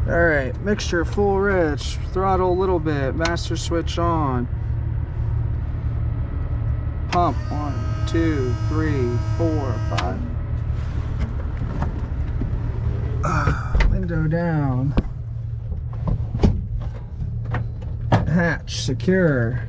Alright, mixture full rich, throttle a little bit, master switch on. Pump 1, 2, 3, 4, 5. Window down. Hatch secure.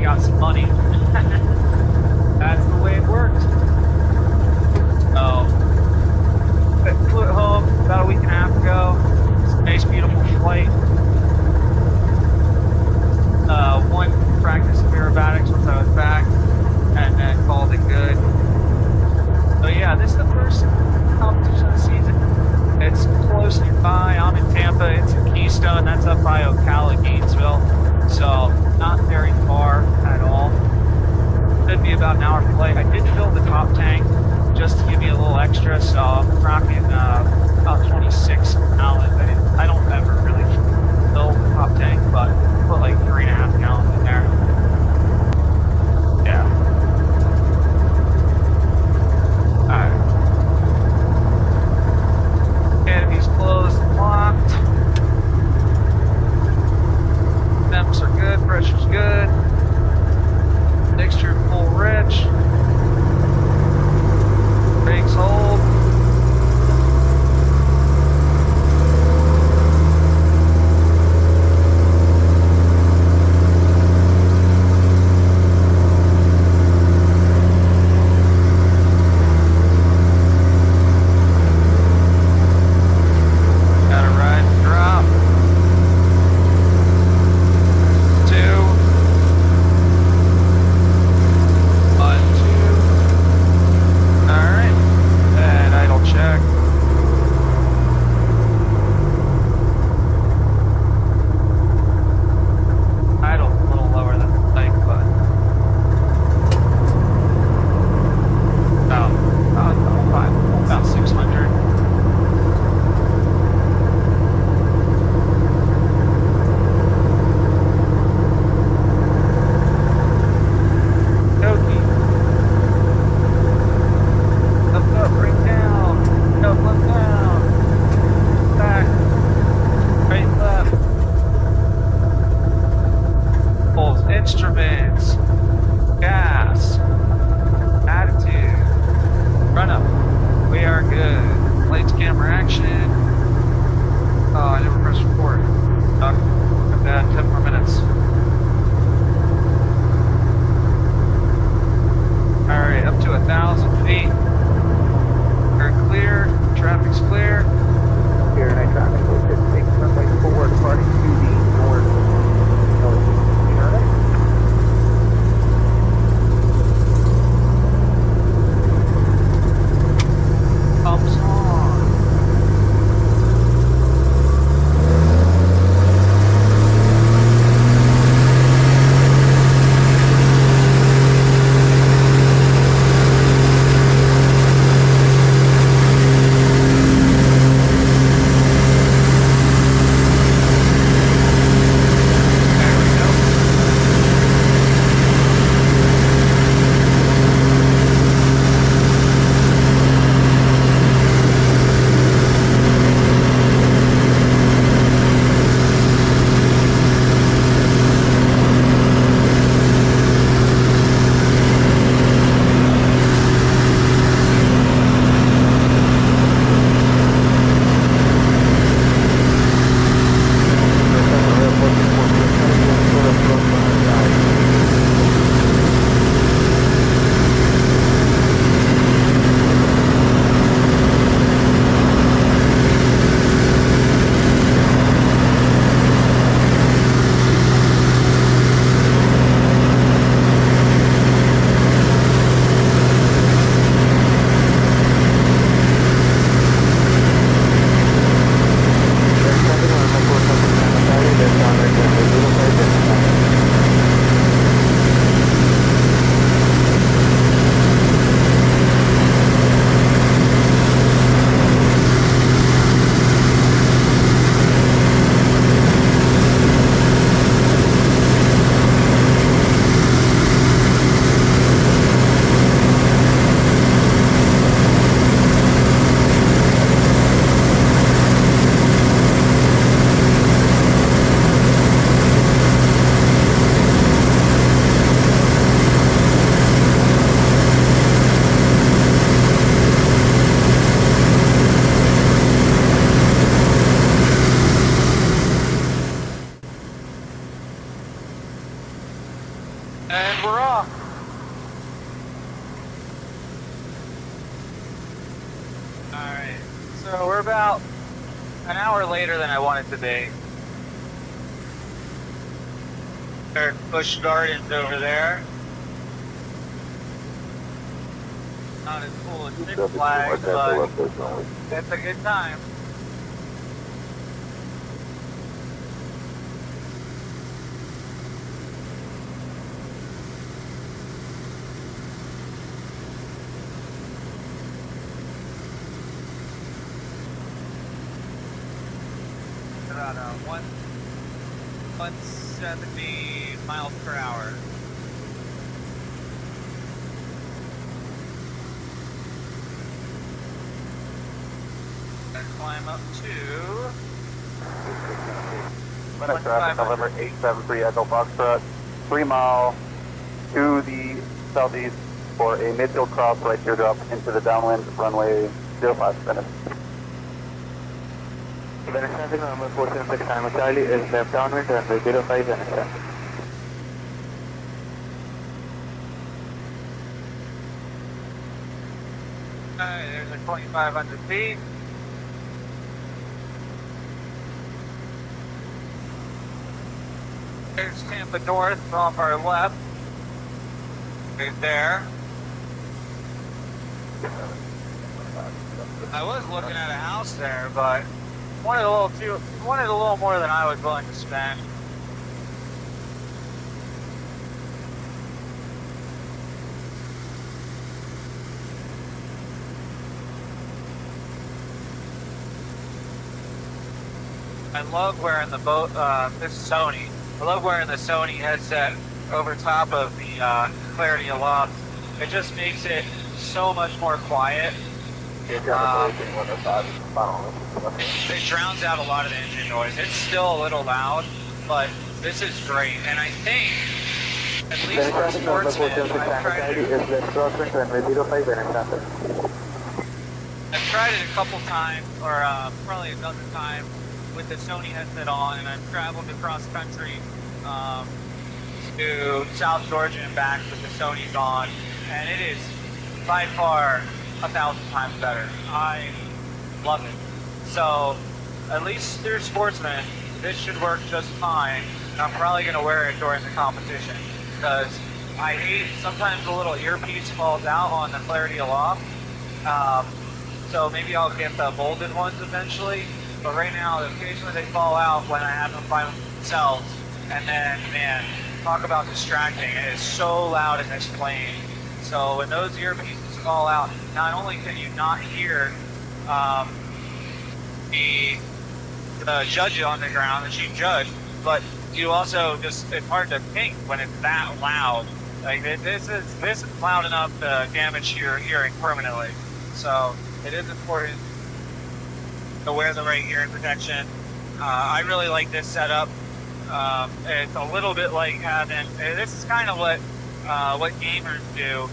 got some money. That's the way it worked. So, I flew at home about a week and a half ago. It's a nice, beautiful flight. One practice of aerobatics once I was back, and then called it good. So yeah, this is the first competition of the season. It's close nearby. I'm in Tampa. It's in Keystone. That's up by Ocala, Gainesville. So not very far at all. Should be about an hour flight. I did fill the top tank just to give me a little extra, so I'm rocking about 26 gallons. I don't ever really fill the top tank, but put like 3.5 gallons in there. Yeah. Alright. Canopy's closed and locked. Temps are good, pressure's good. Mixture full rich. Brakes hold. I want it to be. There's Busch Gardens over there. Not as cool as Six Flags, but it's a good time. About 170 miles per hour. And climb up to Traffic, November 873 Echo Foxtrot, 3 mile to the southeast for a midfield cross right teardrop into the downwind runway 05 Venice. Venice traffic number 476 Time Charlie is left downwind runway 05 Venice traffic. Alright, there's a 2,500 feet. There's Tampa North off our left. Right there. I was looking at a house there, but wanted a little more than I was willing to spend. I love wearing the this Sony. I love wearing the Sony headset over top of the Clarity Aloft. It just makes it so much more quiet. It drowns out a lot of the engine noise. It's still a little loud, but this is great. And I think, at least for sportsmen, I've tried it a couple times, or probably a dozen times, with the Sony headset on, and I've traveled across country to South Georgia and back with the Sony's on, and it is by far 1,000 times better. I love it. So, at least through sportsmen, this should work just fine. And I'm probably going to wear it during the competition, because I hate sometimes the little earpiece falls out on the Clarity Aloft. So maybe I'll get the molded ones eventually. But right now, occasionally they fall out when I have them by themselves. And then, man, talk about distracting. It is so loud in this plane. So when those earpieces fall out, not only can you not hear the judge on the ground, the chief judge, but you also just, it's hard to think when it's that loud. Like this is loud enough to damage your hearing permanently. So it is important to wear the right hearing protection. I really like this setup. It's a little bit like having, this is kind of what gamers do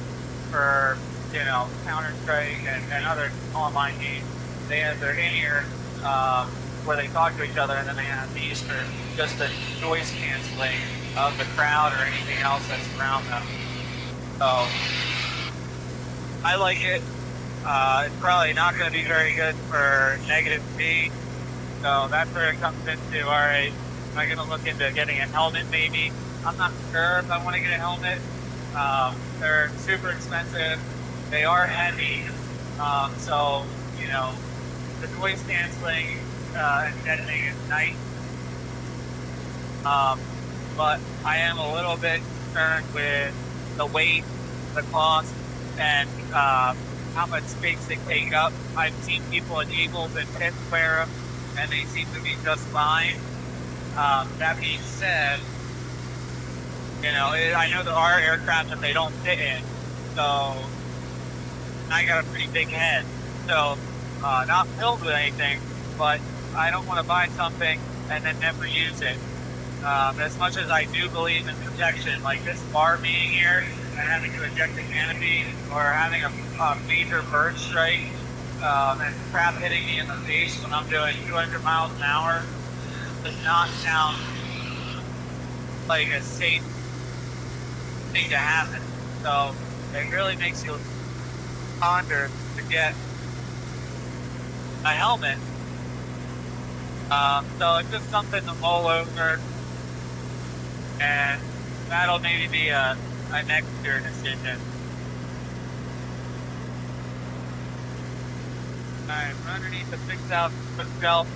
for, you know, Counter-Strike and other online games. They have their in-ear where they talk to each other, and then they have these for just the noise canceling of the crowd or anything else that's around them. So I like it. It's probably not going to be very good for negative speed. So that's where it comes into, all right, am I going to look into getting a helmet maybe? I'm not sure if I want to get a helmet. They're super expensive. They are heavy. So, you know, the noise canceling and deadening is nice. But I am a little bit concerned with the weight, the cost, and how much space they take up. I've seen people in Eagles and Pits wear them, and they seem to be just fine. That being said, you know, I know there are aircraft that they don't fit in, so I got a pretty big head. So, not filled with anything, but I don't want to buy something and then never use it. As much as I do believe in protection, like this bar being here and having to eject the canopy or having a major bird strike and crap hitting me in the face when I'm doing 200 miles an hour does not sound like a safe thing to happen. So it really makes you ponder to get a helmet. So it's just something to mull over, and that'll maybe be a next year decision. Alright, we're underneath the 6,000 foot shelf,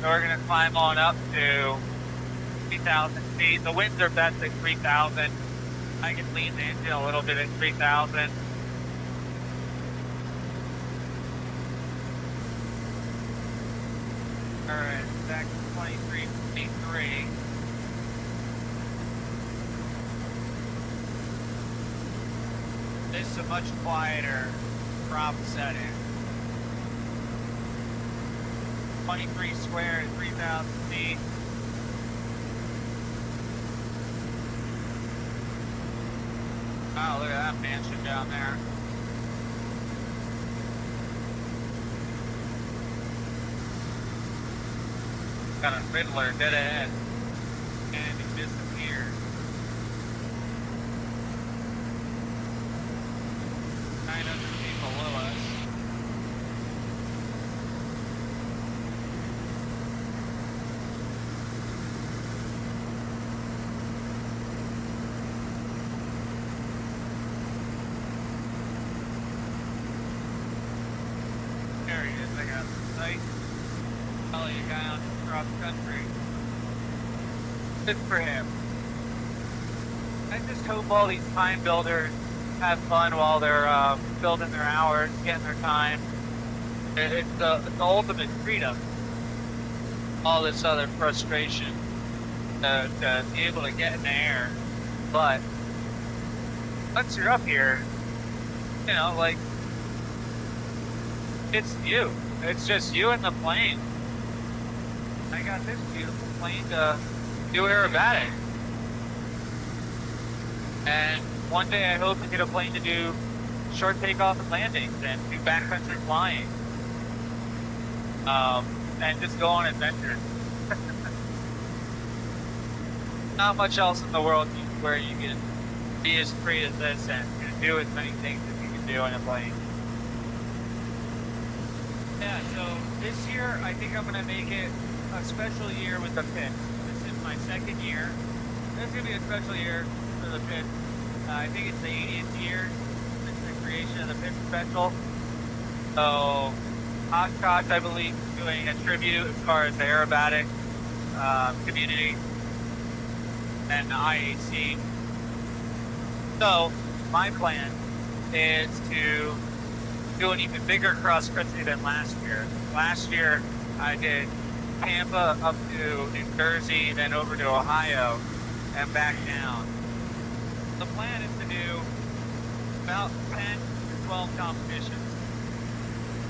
so we're going to climb on up to 3,000 feet. The winds are best at 3,000. I can lean the engine a little bit at 3,000. Alright, back to 23. This is a much quieter prop setting. 23 square at 3,000 feet. Wow, look at that mansion down there. Got a Riddler dead ahead. And he disappeared. 900 feet below us. There he is, I got the sight. Probably a guy on cross country. Good for him. I just hope all these time builders have fun while they're building their hours, getting their time. It's the ultimate freedom. All this other frustration to be able to get in the air. But once you're up here, you know, like, it's you. It's just you and the plane. I got this beautiful plane to do aerobatic. And one day I hope to get a plane to do short takeoff and landings and do backcountry flying. And just go on adventures. Not much else in the world where you can be as free as this and do as many things as you can do in a plane. Yeah, so this year I think I'm gonna make it a special year with the pit. This is my second year. This is gonna be a special year for the pit. I think it's the 80th year since the creation of the pit special. So Oshkosh, I believe, is doing a tribute as far as the aerobatic community and the IAC. So my plan is to do an even bigger cross country than last year. Last year I did Tampa up to New Jersey, then over to Ohio, and back down. The plan is to do about 10 to 12 competitions.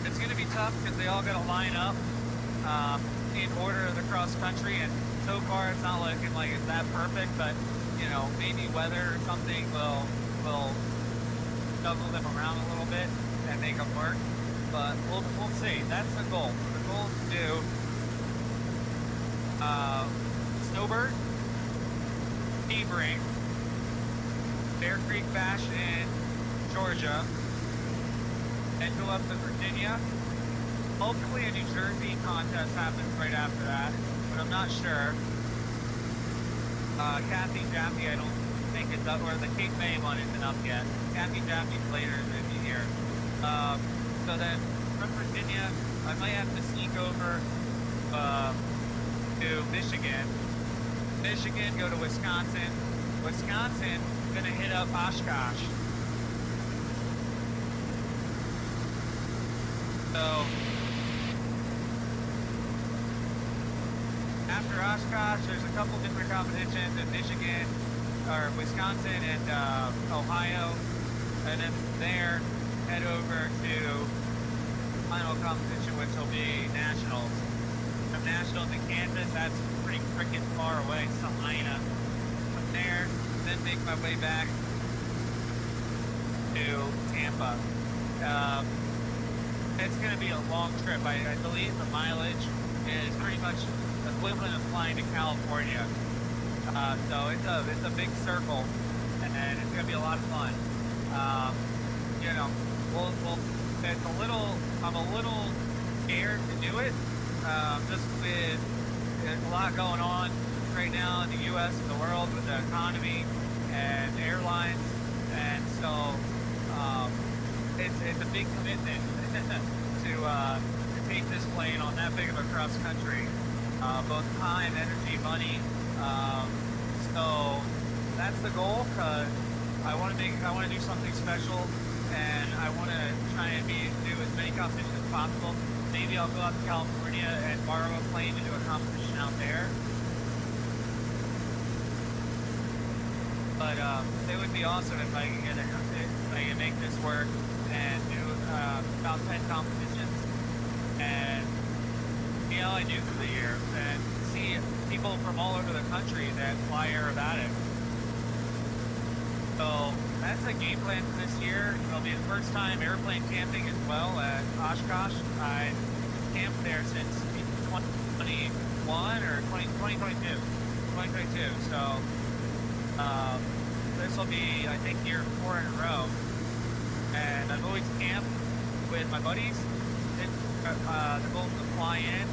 It's going to be tough because they all got to line up in order of the cross country, and so far it's not looking like it's that perfect, but you know, maybe weather or something will juggle them around a little bit and make them work. But we'll see. That's the goal. The goal is to do Snowbird, Sebring, Bear Creek Bash in Georgia, and go up to Virginia. Hopefully a New Jersey contest happens right after that, but I'm not sure. Kathy Jaffe, I don't think it's up, or the Cape May one isn't up yet. Kathy Jaffe's later in the year. So then from Virginia, I might have to sneak over to Michigan. Michigan, go to Wisconsin. Wisconsin, gonna hit up Oshkosh. So after Oshkosh, there's a couple different competitions in Michigan, or Wisconsin and Ohio, and then from there head over to final competition, which will be nationals. From nationals in Kansas, that's pretty freaking far away, Salina. From there, then make my way back to Tampa. It's going to be a long trip. I believe the mileage is pretty much equivalent of flying to California. So it's a big circle, and it's going to be a lot of fun. You know, I'm a little scared to do it, just with there's a lot going on right now in the U.S. and the world with the economy and airlines, and so it's a big commitment to take this plane on that big of a cross country, both time, energy, money. So that's the goal. I want to do something special, and I want to try and do as many competitions as possible. Maybe I'll go out to California and borrow a plane to do a competition out there. But it would be awesome if I can make this work and do about 10 competitions and see how I do for the year and see people from all over the country that fly Aerobatic. So that's a game plan for this year. It'll be the first time airplane camping as well at Oshkosh. I camped there since 2021 or 2022. So this will be, I think, year 4 in a row. And I've always camped with my buddies. The goal is to fly in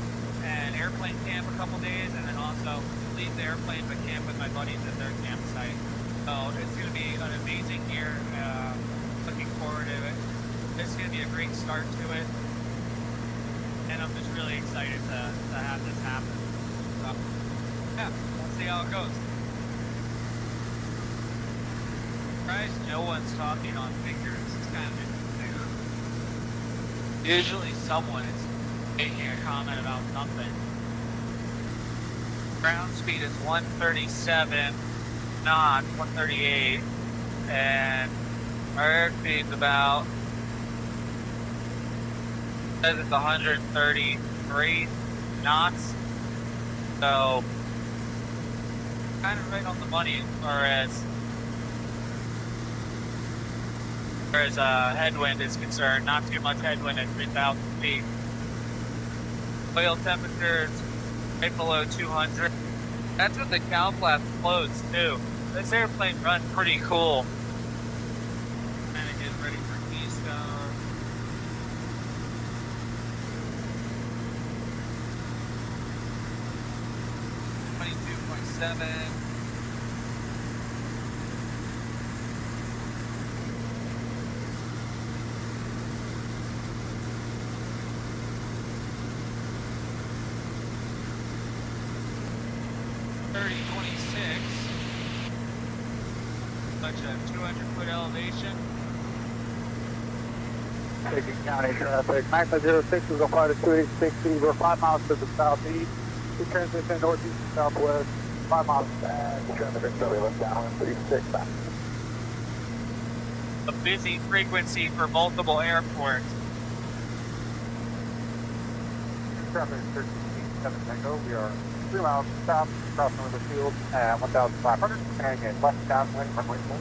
and airplane camp a couple days, and then also leave the airplane but camp with my buddies at their campsite. So it's going to be an amazing year. Looking forward to it. This is going to be a great start to it, and I'm just really excited to have this happen. So, yeah, we'll see how it goes. Surprised no one's talking on figures. It's kind of interesting. Usually someone is making a comment about something. Ground speed is 137 knots, 138, and our airspeed's about, says it's 133 knots, so kind of right on the money as far as headwind is concerned. Not too much headwind at 3,000 feet. Oil temperature is right below 200. That's with the cow flap closed too. This airplane runs pretty cool. Trying to get ready for Keystone. .7. Bunch of 200-foot elevation. Taking county traffic. 906 is a flight of 2860. We're 5 miles to the southeast. We transition northeast and southwest. 5 miles back. Traffic is really left down 36 back. A busy frequency for multiple airports. Traffic is 13 Tango. We are 3 miles south, crossing over the field at 1,500, and again, left downwind, runway 4.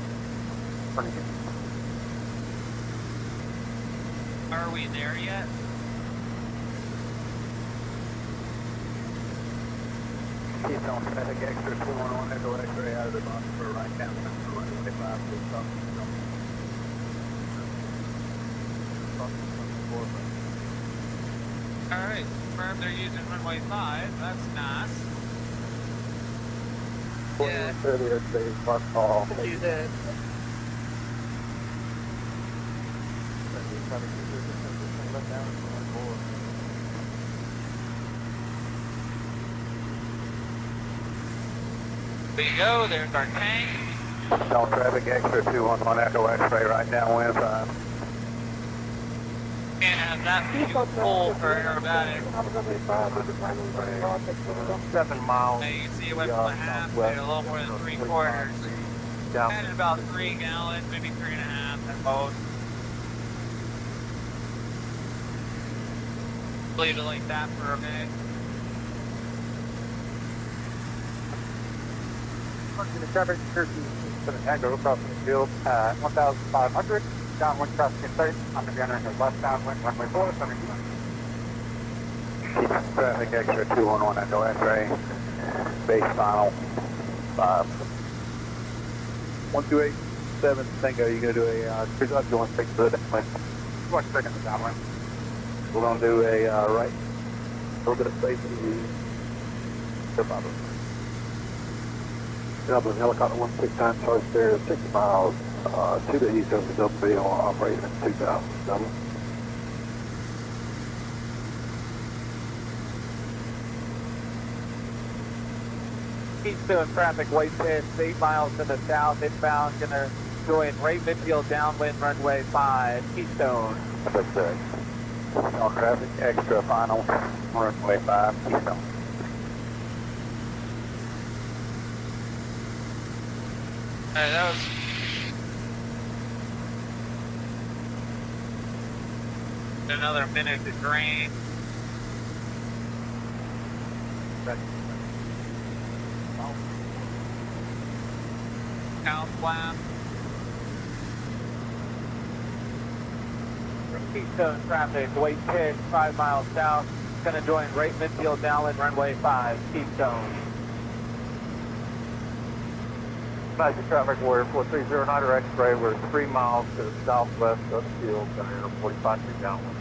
Are we there yet? Keystone FL extra 211, Echo X-ray out of the box for right down, runway 5, Alright, confirmed they're using runway 5. That's nice. Yeah. Earlier today, bus call. Do that. There you go, there's our tank. Keystone traffic extra 211, Echo X-ray right downwind 5. Can't have that be full for aerobatic. 7 miles. Now you can see it went from a half to a little more than 3/4. Added about 3 gallons, maybe 3.5 at most. Leave it like that for a minute. The traffic Turkey to the Tango across the field at 1,500. Downwind traffic in sight. I'm going to be entering left downwind, runway 4, 71. Traffic extra 211 Echo X-ray. Base final 5. 1287 Tango, you're going to do a cruise up, you want to take the downwind. 1 second to downwind. We're going to do a right, a little bit of safety. Dublin helicopter 169 charge there, 60 miles to the east of the WB operating at 2000. Dublin. Keystone traffic, white pits, 8 miles to the south, inbound, gonna join right midfield downwind runway 5, Keystone. That's correct. All traffic, extra final, runway 5, Keystone. Alright, that was... another minute to drain. South flap. Keystone traffic, white pit, 5 miles south. Gonna join right midfield downwind runway 5, Keystone. Magic traffic, Warrior 4309 or X-ray, we're 3 miles to the southwest of the field, Air 45 feet downwind.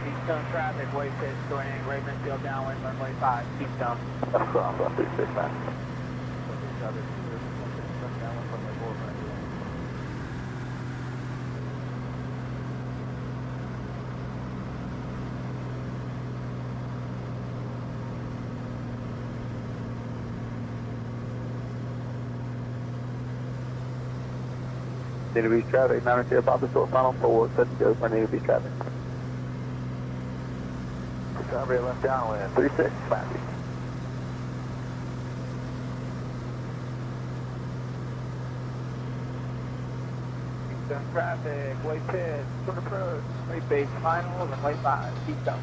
Keystone traffic, white pit, joining right midfield downwind runway 5, Keystone. That's ground, 36, man. Need to be traffic, 9 Papa short final forward, set to go for need to be traffic. Discovery left downwind, 36, 50. Keystone traffic, white pit, short approach, right base final, runway 5, Keystone.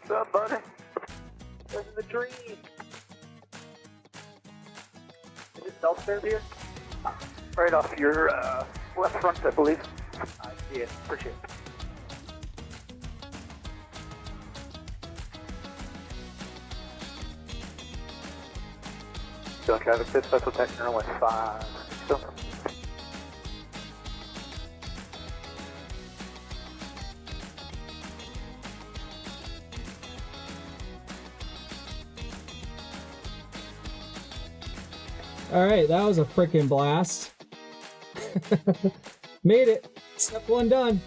What's up, buddy? Living the dream. Is it self-serve here? Right off your left front, I believe. I see it. Appreciate it. Keystone traffic, 5th special taxi runway 5. Keystone. All right, that was a freaking blast. Made it. Step 1 done.